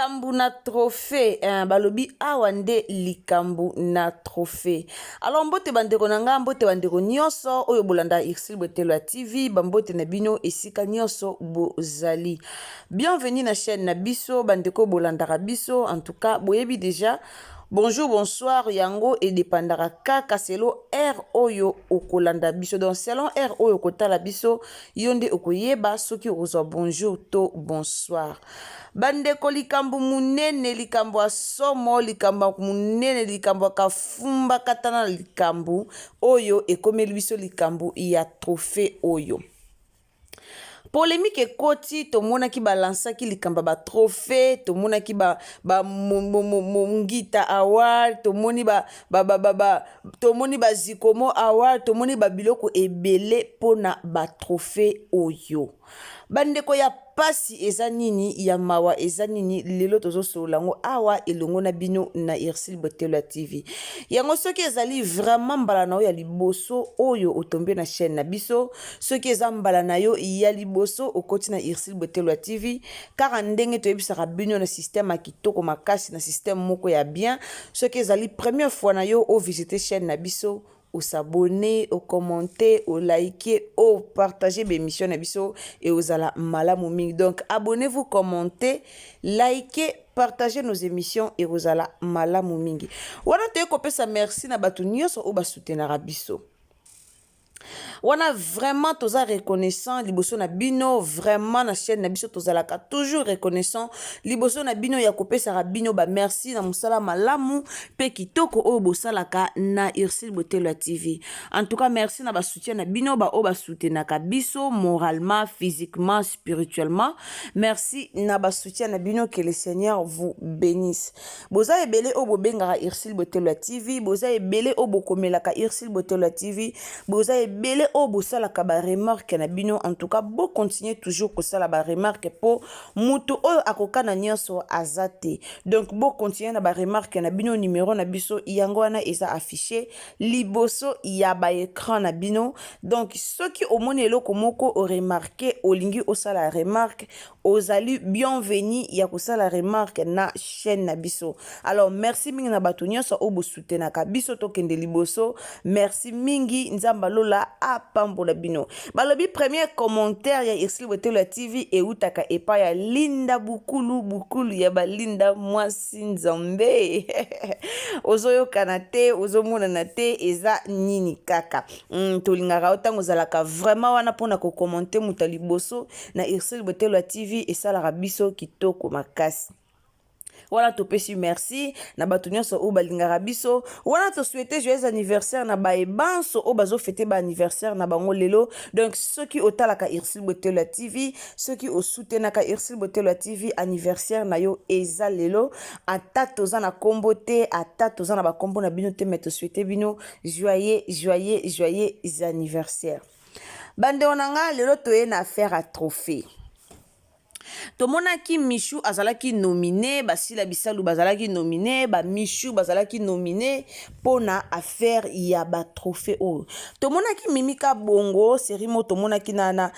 likambu na trophée balobi awande likambu na trophée. Alors mbote bandeko na nga mbote bandeko nyonso oyo bolanda Irsil Botelo ya TV bambote na bino esika nyonso bozali. Bienvenue na chaîne na biso bandeko bolanda biso en tout cas boyebi déjà. Bonjour, bonsoir, yango et dépendara kaka selo R oyo okolanda biso. Donc selon R oyo kotala biso, yonde okoyeba soki okozwa bonjour to bonsoir. Bandeko likambo munene likambo asomo likambo munene likambo kafumba katana likambo oyo ekomeli biso likambo ya trophée oyo. Polémique ekoti tomona ki balansa ki likamba ba trophée tomona ki ba mungita award tomoni tomoni ba zikomo award tomoni ba biloko ebele pona ba trophée oyo. Bandeko ya pasi eza nini ya mawa eza nini lelo tozo solango awa elongo na bino na Irsil Botelo TV. Yango soki ezali vraiment mbala na yo ya liboso oyo otombe na chaîne na biso, soki eza mbala na yo ya liboso okoti na Irsil Botelo TV, car ndenge toyebisaka bino na système ya kitoko makasi na système moko ya bien, soki ezali première fois na yo o visiter chaîne na biso, au s'abonner, au commenter, au liker, au partager mes émissions et aux ala malamu mingi. Donc abonnez-vous, commentez, likez, partagez nos émissions et aux ala malamu mingi. Wana te ko pesa merci na batu nyonso o ba soutenir biso. Wana vraiment toza reconnaissant liboso na bino vraiment na chaîne na biso tozalaka toujours reconnaissant liboso na bino ya kopesa bino ba merci na musala malamu pe kitoko o bosalaka na Irsil Botelo TV. En tout cas merci na ba soutien na bino ba o ba soutenaka biso moralement, physiquement, spirituellement. Merci na ba soutien na bino, que le Seigneur vous bénisse. Boza ebele o bobengaka Irsil Botelo TV, boza ebele o bokomelaka Irsil Botelo TV, boza ebele o bosalaka ba remarque na bino. En tout cas bo continuer toujours kosala ba remarque po mutu oyo akokana nyonso azate. Donc bo continuer na ba remarque na bino, numéro na biso yango wana eza affiché liboso ya ba écran na bino. Donc soki omoni eloko moko o remarquer olingi osala remarque ozali bienvenue ya kosala remarque na chaîne na biso. Alors merci mingi na bato nyonso o bo soutenaka biso tokende liboso. Merci mingi nzamba lola a pambola bino. Balobi premier commentaire ya Irsil Botelo TV e utaka epa ya Linda bukulu ya balinda mwasi nzambe. Ozoyo kanate ozomona na te eza nini kaka. Tolingaka otango zalaka vraiment wana pona ko commenter muta liboso na Irsil Botelo TV et ça la biso kitoko makasi. Voilà to pesi merci na batu nyonso o balingaka biso. Wana to souhaiter joyeux anniversaire na ba ebanso o bazo fêter ba anniversaire na bango lelo. Donc ceux qui otalaka Irsil Botelo TV, ceux qui o soutenaka Irsil Botelo TV anniversaire na yo eza lelo. Ata toza na kombo te, ata toza na ba kombo na bino te, mais to souhaiter bino joyeux anniversaire. Bande onanga lelo toye na affaire à trophée. Tomonaki Michou azalaki nominé, Basila Bisalou bazalaki nominé, ba Michou bazalaki nominé pona affaire ya ba trophée o. Tomonaki Mimika Bongo, Serimo tomonaki na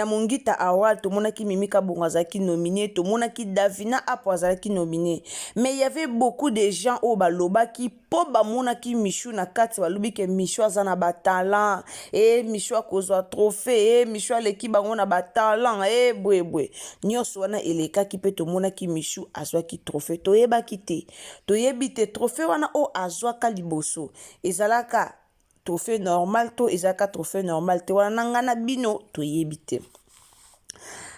Mungita Award, tomonaki Mimika Bongo azalaki nominé, tomonaki Davina Apo azalaki nominé. Mais il y avait beaucoup de gens au baloba qui po bamonaki Michou na kati balobi ke Michou azana ba talent, Michou akozwa trophée, Michou leki bango na ba talent, bwe. Nyonso wana elekaki pe tomonaki Michou azwaki trophée toyebaki te toyebi te trophée wana o azwaka liboso ezalaka trophée normal to ezalaka trophée normal te wana nangana bino toyebi te.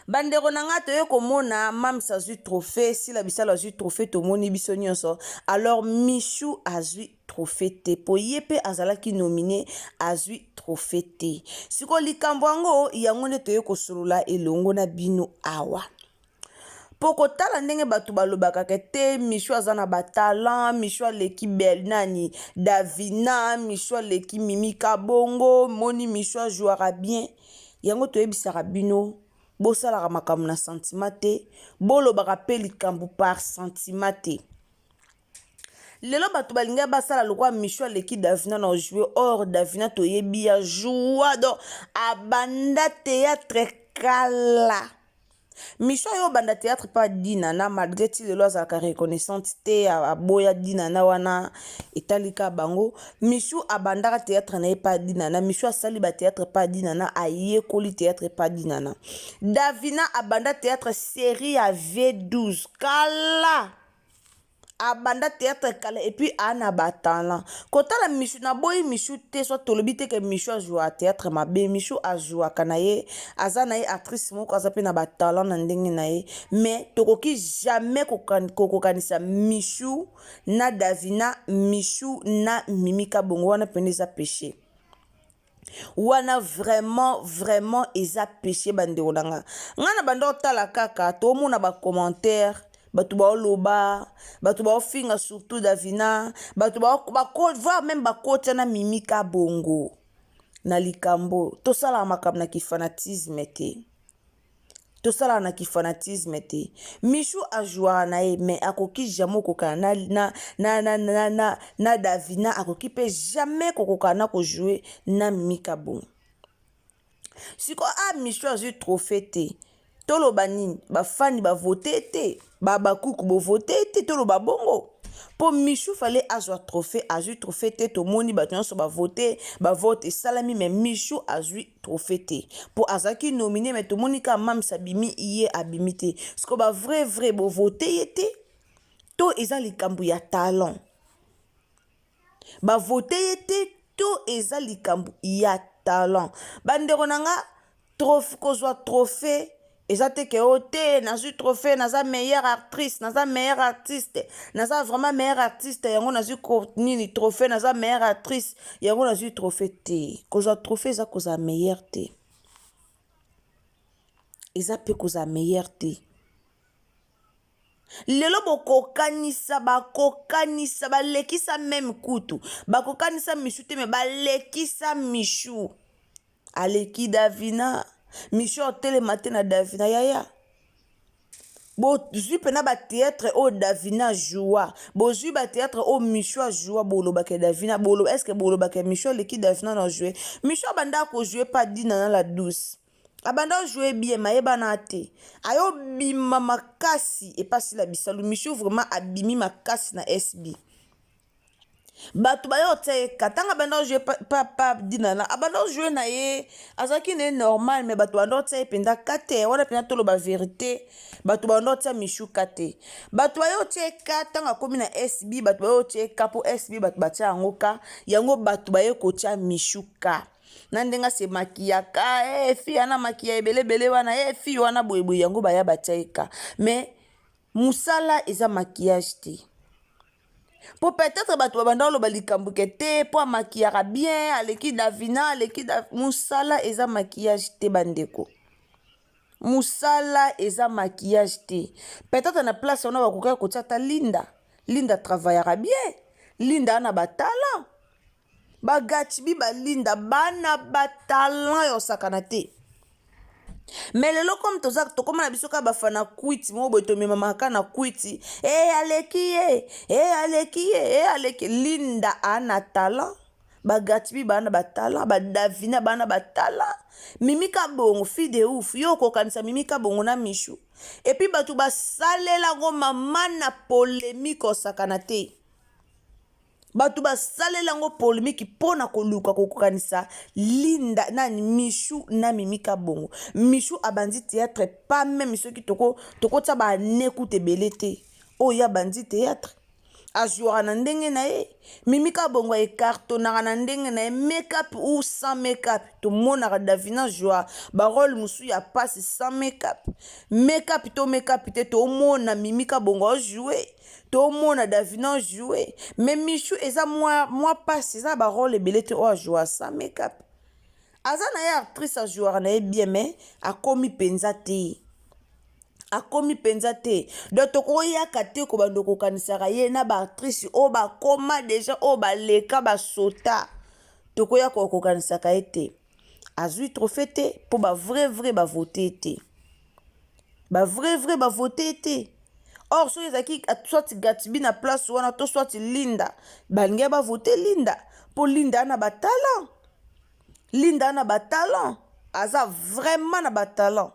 Bandeko nanga toye komona Mams azwi trophée, Sila Bisalo azwi trophée tomoni biso nyonso. Alors Michou azwi trophée te po yepe azalaki nominé azwi trophée te. Siko likambo yango ne toye kosolula elongo na bino awa. Poko tala ndenge batu balobaka te Michou azana ba talent, Michou leki Bernani, Davina, Michou leki Mimika Bongo, moni Michou jouera bien. Yango toyebisaka bino bosalaka makambo na sentiment te, bolobaka pe likambo par sentiment te. Lelo batu balinga basala lokwa Michou leki Davina na jouer or Davina toyebi ya joie donc abanda théâtre kala. Michou yo banda théâtre pas dinana malgré ti lelo azalaka reconnaissante te aboya dinana wana etalika bango. Michou abandaka théâtre na ye pas dinana. Michou asali ba théâtre pas dinana ayekoli théâtre pas dinana. Davina abanda théâtre série à V12 kala abanda théâtre kala et puis ana batala kota la Michou na boy Michou te soit tolobi te que Michou a joué à théâtre mabe Michou a joué à kanaye azana ye actrice moko azape na batala na ndenge na ye mais tokoki jamais kokokanisa Michou na Davina Michou na Mimika bongo wana peneza péché wana vraiment eza péché bandeko nanga ngana bando tala kaka to mona ba commentaire batu ba oloba batu ba ofinga surtout Davina batu ba voir même ba kota na Mimika bongo na likambo to sala makambo na kifanatisme te to sala na kifanatisme te Michou a joué na ye mais akoki jamais kokana na Davina akoki pe jamais kokana ko jouer na Mimika bongo siko Michou a joué trophée te toloba nini bafani bavote te bakuku bovote te toloba bongo po Michou fallait azwa trophée te tomoni bato nyonso bavote salami mais Michou azwi trophée te po azaki nominé mais tomoni ka mamisa bimi iye abimi te siko ba vrai bovote ye te to eza likambo ya talent bavote ye te to eza likambo ya talent bandeko nanga kozwa trophée eza te ke o te nazwi trophée naza meilleure actrice naza meilleure artiste naza vraiment meilleure artiste yango nazwi nini trophée naza meilleure actrice yango nazwi trophée te kozwa trophée eza kozala meilleure te eza pe kozala meilleure te lelo bokokanisa balekisa même kutu bakokanisa Michou te me balekisa Michou aleki Davina Michou otelema te na Davina yaya bozwi pena ba théâtre o Davina joua bozwi ba théâtre o Michou a joua bolobaka Davina bolo est-ce que bolobaka Michou aleki Davina na jouer Michou abanda ko jouer pas dina la douce abanda jouer bien mayeba na te ayo bima makasi et pas si la bisalu Michou vraiment abimi makasi na SB batu bayo te katanga banda jouer pa dinana abanda jouer na ye azaki ne normal mais batu banda te penda kate wana penda tolo ba vérité batu banda te Michou kate batu bayo te katanga komi na SB batu bayo te kapo SB batu batia yango yango batu bayo kotia Michou ka na ndenga se makiyaka fi ana makiya ebele wana fi wana boyeboy yango baya batia mais musala eza maquillage te po peut-être bato babanda oloba likambo ke te po amakiyaka bien aleki Davina musala eza maquillage te bandeko musala eza maquillage te peut-être na place wana bakoka kotia ta Linda travaillera bien Linda ana batala bagatibi balinda bana batalan yo sakana te mais lelo comme tokoma na biso ka bafana kwiti mo boy tomemamaka na kwiti aleki Linda ana talent bagatibi bana batala badavina bana batala Mimika bongo fi de ouf yo kokanisa Mimika bongo na Michou et puis batu basalela ngo mama na polémique osakana te batu basalela ngo polémique pona koluka kokanisa Linda nani Michou na Mimika bongo Michou abandi théâtre pas même soki toko tia ba nekute belete o ya bandi théâtre ajuara na ndenge na ye Mimika bongo e cartonaka na ndenge na ye make-up ou sans make-up to monaka Davina joa ba rôle musu ya passe sans make-up make-up te to mona Mimika bongo jouer to mona Davina jouer mais Michou eza moi passe eza ba rôle belete o joa sans make-up azana ya actrice a jouara na ye bien mais akomi penza te donc tokoyaka te ko bando kokanisaka ye na ba actrice o bakoma déjà o baleka basota tokoya kokanisaka ye te azwi trophée te po ba vrai bavote te ba vrai bavote te or so ezaki soit Gatibi na place wana to soit Linda balingi bavote Linda po Linda na batalant aza vraiment na batalant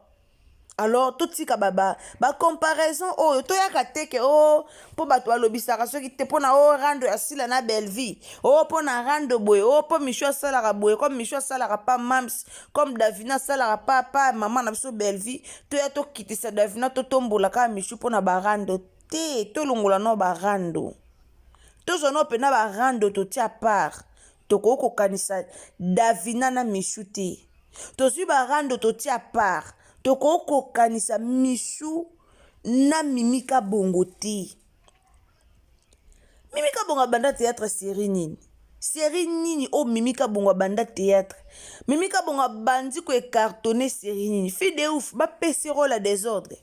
Alors totika ba comparaison oyo toyaka te ke o mpo bato balobisaka soki te mpo na o rando ya sila na belvie o mpo na rando boye o mpo michu asalaka boye comme michu asalaka pa mams comme davina asalaka pa mama na biso belvie toya tokitisa davina totombola kaka michu mpo na barando te tolongola no barando tozwa no mpe na barando totia part tokoki kokanisa davina na michu te tozwi barando totia part tokoki kokanisa michu na mimika bongo te. Mimika bongo banda théâtre série nini? Série nini o mimika bongo banda théâtre? Mimika bongo bandi ko écartonner série nini? Fille de ouf, ba pesi rôle à désordre.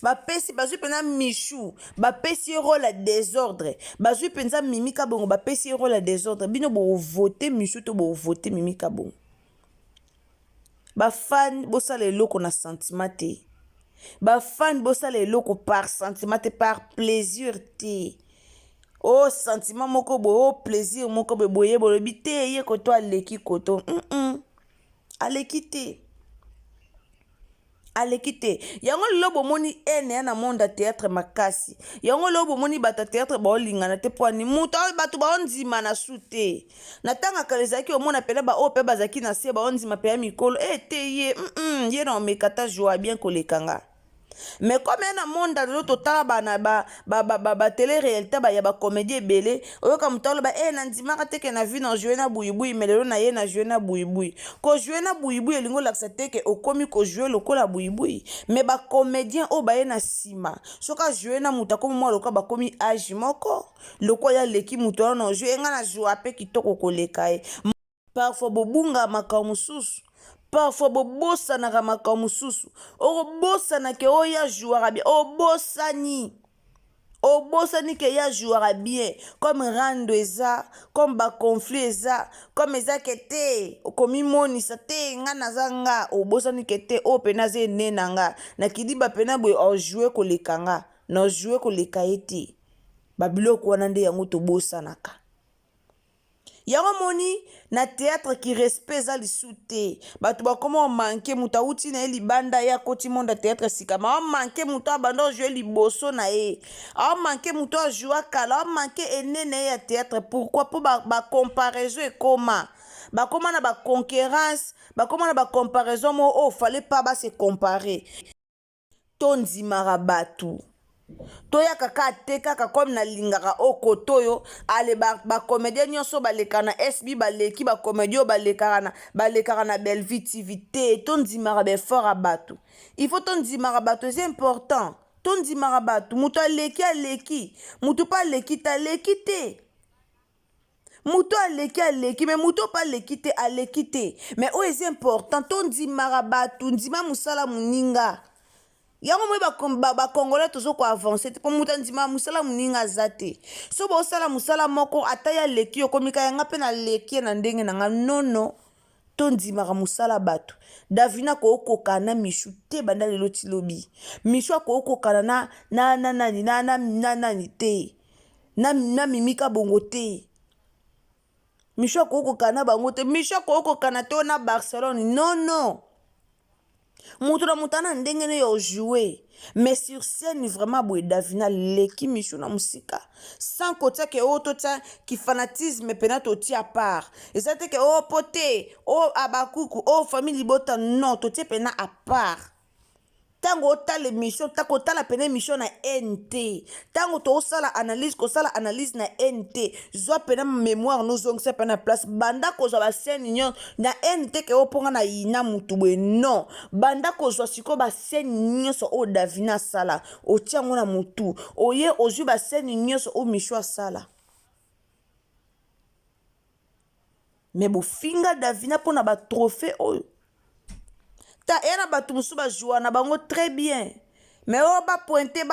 Ba pesi bazui pena michu, ba pesi rôle à désordre. Bazui penza mimika bongo ba pesi rôle à désordre. Bino bo voter michu to bo voter mimika bongo. Ba fan bosala eloko na sentiment te. Ba fan bosala eloko par sentiment te, par plaisir te. Oh sentiment moko bo, oh plaisir moko bo boye bolobi te ye koto aleki koto. Aleki te. Aleki te. Yango lobo moni ene na monde théâtre makasi. Yango lobo moni bata théâtre ba olingana te poani muta batu ba ondima na sute. Na tanga kalezaki omona pena ba ope bazaki na se ba ondima pe mikolo te ye ye na omekata joie bien kolekanga. Mais comme un monde dans l'autre temps ba télé réalité ba ya ba comédie belé oyo comme tolo ba na ndima ka teke na vu na jouer na buibui mais lelo na ye na jouer na buibui ko jouer na buibui elingo l'accepter que okomi ko jouer lokola buibui mais ba comédien o ba ye na sima soka jouer na muta comme moi lokola ba komi âge moko lokola ya leki muto na jouer nga na jouer pe kitoko koleka e parfois bobunga makamususu. Parfois bobosanaka makambo mosusu okobosanake oyo ya jouara bien obosani ke ya jouara bien comme rando eza comme baconflit eza comme eza ke te okomimonisa te nga naza nga obosani ke te oyo mpena aza ene na nga nakidiba mpena boye ojoue koleka nga na ojoue koleka ye te babiloko wana nde yango tobosanaka. Yango moni na théâtre qui respect za lisu te bato bakoma manke muta uti na ye libanda ya koti monde théâtre sikama a manke muta bando jouer liboso na ye a manke muta jouer kala a manke enene ya théâtre pourquoi pour ba comparaison ekoma bakoma na ba concurrence bakoma na ba comparaison mo oh fallait pas ba se comparer tonzimara batu toya kaka te kaka comme na lingaka o kotoyo ale ba comédien nyonso baleka na SB baleki ba comédien balekaka na Bellevue TV te tondimaka be fort à batu il faut tondimaka batu c'est important tondimaka batu mutu aleki mutu pa aleki ta leki te mutu aleki mais mutu pa aleki te mais o c'est important tondimaka batu ndima musala muninga yango moi bakongolais tozo ko avancer po muta ndima musala muninga aza te so bosala musala moko ata ya leki okomika yanga mpe na leki na ndenge na nga nono tondimaka musala bato davina kookoka na michu te banda lelo ti lobi michu akookokana na nani te na mimika bongo te michu akookokana na bango te michu akookokana te na Barcelone non mutu na mutu ana ndenge ne yo jouer mais sur scène vraiment boye davina leki michu na musika sans kotia ke o totia ki fanatisme pena totia à part eza te ke o pote o abakuku o famille libota non totia pena à part tango otala émission tako otala pena émission na NT tango tosala analyse na NT zwa pena mémoire nozongisa pena place banda kozwa bascène nyon na NT ke oponga na ina mutu boye non banda kozwa siko bascène nyonso o davina sala otiango na mutu oye ozwi bascène nyonso o michu asala mais bofinga davina mpona batrophée oyo ta ena bato mosusu bajoua na bango très bien mais oyo bapointe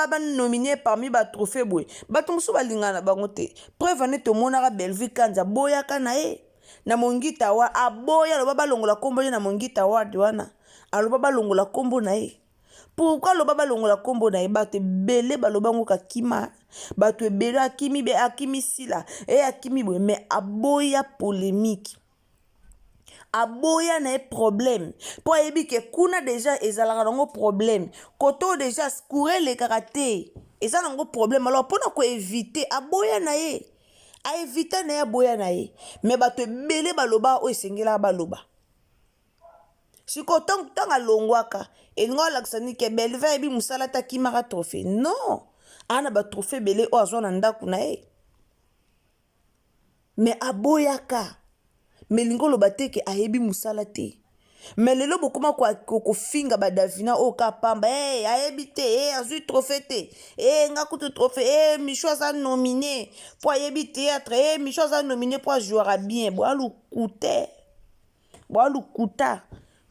banominé parmi batrophée boye bato mosusu balingana na bango te preuve ane tomonaka Bellevue Kanza aboyaka na ye na mongita wa aboya aloba balongola kombo ye na mongita award wana aloba balongola kombo na ye pourquoi aloba balongola kombo na ye bato ebele baloba ngo kakima bato ebele akimi be akimi sila e akimi boye mais aboya polémique aboya na problème po ayebi ke kuna déjà ezalaka nango problème koto déjà courant le karaté eza nango problème alors pona ko éviter aboya na ye a éviter na ye aboya na ye mais bato ebele baloba o esengela baloba siko tanga longwaka elingo alakisa ni ke belva yebi musala takimaka trophée non ana ba trophée belé o azwa na ndako na ye mais aboyaka mais lingo loba te ke ayebi musala te mais lelo bokoma kofinga badavina o ka pamba ayebi te azwi trophée te nga kutu trophée micho aza nominé po ayebi théâtre micho aza nominé po ajouera bien boalukuta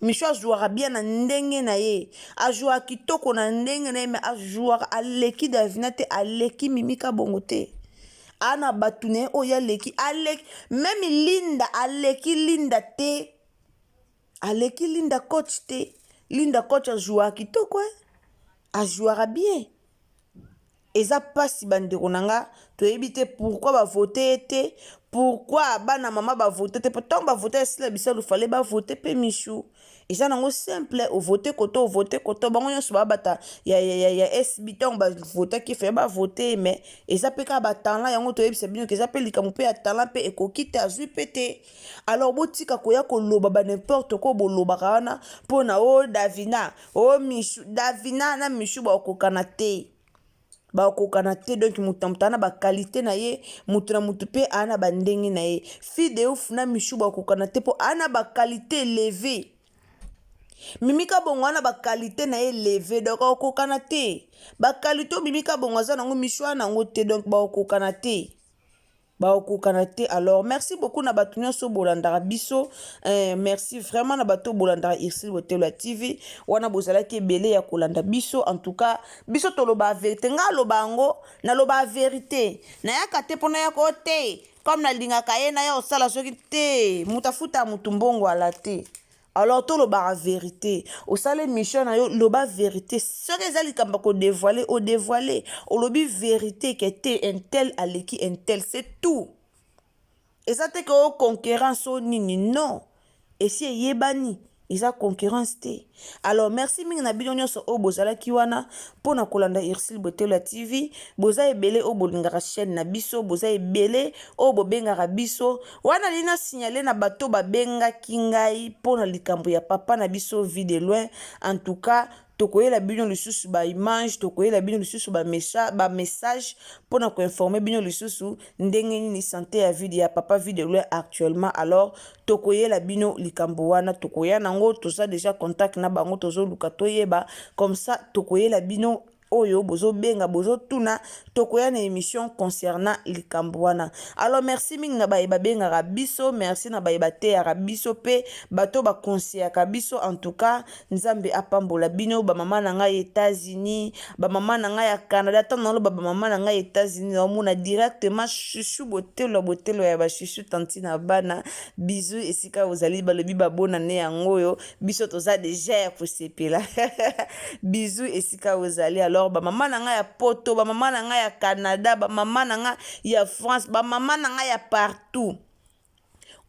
micho ajouera bien na ndenge na ye ajouera kitoko na ndenge na ye mais ajouera aleki davina te aleki mimika bongo te ana batune oya aleki même linda aleki linda te aleki linda coach te linda coach ajouera kitoko ajouera bien eza pasi bandeko nanga toyebi te pourquoi bavote te pourquoi bana mama bavote te pourtant bavote esila bisalo fallait bavote pe michu eza nango simple ovote koto bango nyonso babata ya SB ntango bavotaki fe bavote mais eza mpe kaka batalent yango toyebisa bino ke eza mpe likambo mpe ya talent mpe ekoki te azwi mpe te alors botika koya koloba ba n'importe ko bolobaka wana mpona o davina o michu davina na michu bakokana te bakokana te donc mutu ana bakalite na ye mutu na mutu mpe ana bandenge na ye fille de ouf na michu bakokana te mpo ana bakalite eleve mimika bongo ana bakalite na ye eleve donc bakokana te bakalite o mimika bongo aza nango michu ana nango te donc bakokana te alors merci beaucoup na bato nyonso bolandaka biso merci vraiment na bato bolandaka Ursule Botello TV wana bozalaki ebele ya kolanda biso en tout cas biso toloba vérité nga loba yango na loba vérité nayaka te mpona ya ko te comme nalingaka ye na ya osala soki te mutu afuta mutu mbongo ala te alors tolobaka vérité osala mission na yo loba vérité soki eza likambo kodévoile odévoile olobi vérité ke te intel aleki intel c'est tout eza te ke o concurrence o nini non esi eyebani eza concurrence te alors merci mingi na bino nyonso oyo bozalaki wana mpona kolanda Ursule Botello TV boza ebele oyo bolingaka chaîne na biso boza ebele oyo bobengaka biso wana lina signale na bato babengaki ngai mpona likambo ya papa na biso vie de loin en tout cas tokoyela bino lisusu ba image tokoyela bino lisusu ba message mpona koinforme bino lisusu ndenge nini santé ya vie ya papa vie de loin actuellement alors tokoyela bino likambo wana tokoya nango toza déjà contact na bango tozoluka toyeba comme ça tokoyela bino oyo bozobenga bozotuna tokoya na émission concernant likambo wana alors merci mingi na bayeba bengaka biso merci na bayeba teyaka biso pe bato bakonseyaka biso en tout cas nzambe apambola bino bamama na ngai États-Unis bamama na ngai ya Canada ntango naloba bamama na ngai États-Unis naomona directement chuchu Botello ya bachuchu tanti na bana bizu esika ozali balobi babonane yango oyo biso toza déjà ya kosepela bizu esika ozali alors bamama na ngai ya poto bamama na ngai ya Canada bamama na ngai ya France bamama na ngai ya partout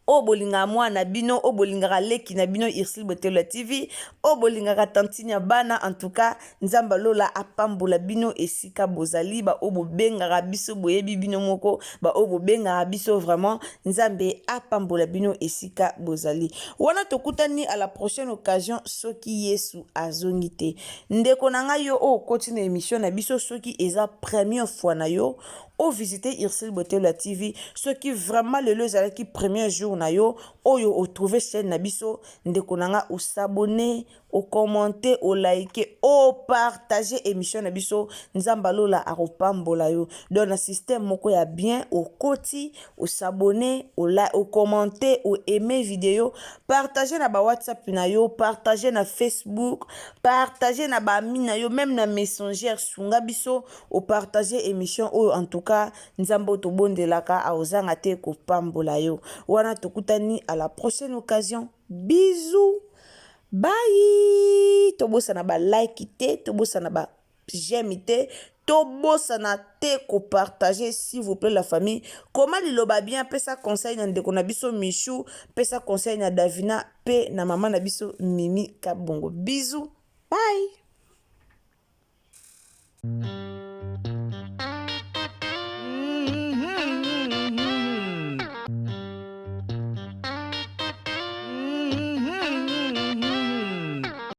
o bolinga mwana bino o bolingaka leki na bino Ursule Botello TV o bolingaka tantine ya bana en tout cas nzamba lola apambola bino esika bozali ba o bobengaka biso boyebi bino moko ba o bobengaka biso vraiment nzambe apambola bino esika bozali wana tokutani à la prochaine occasion soki Yesu azongi te ndeko na ngai yo o continue émission na biso soki eza première fois na yo au visiter Ursule Botello TV ceux qui vraiment le ezalaki premier jour na yo oyo o trouver chaîne na biso ndeko nanga o s'abonner o commenter o liker o partager émission na biso nzamba lola akopambola yo dans un système moko ya bien o koti o s'abonner o commenter o aimer vidéo partager na ba WhatsApp na yo partager na Facebook partager na ba ami na yo même na messenger sunga biso o partager émission oyo en tout cas nzambo to bondelaka a ozanga te ko pambola yo wana tokutani à la prochaine occasion bisous bye tobosa na ba like te tobosa na ba j'aime te tobosana te partager s'il vous plaît la famille. Comment liloba bien pesa conseil na ndeko na biso Michou, pesa conseil na Davina, pe na maman na biso Mimi Kabongo. Bisous. Bye.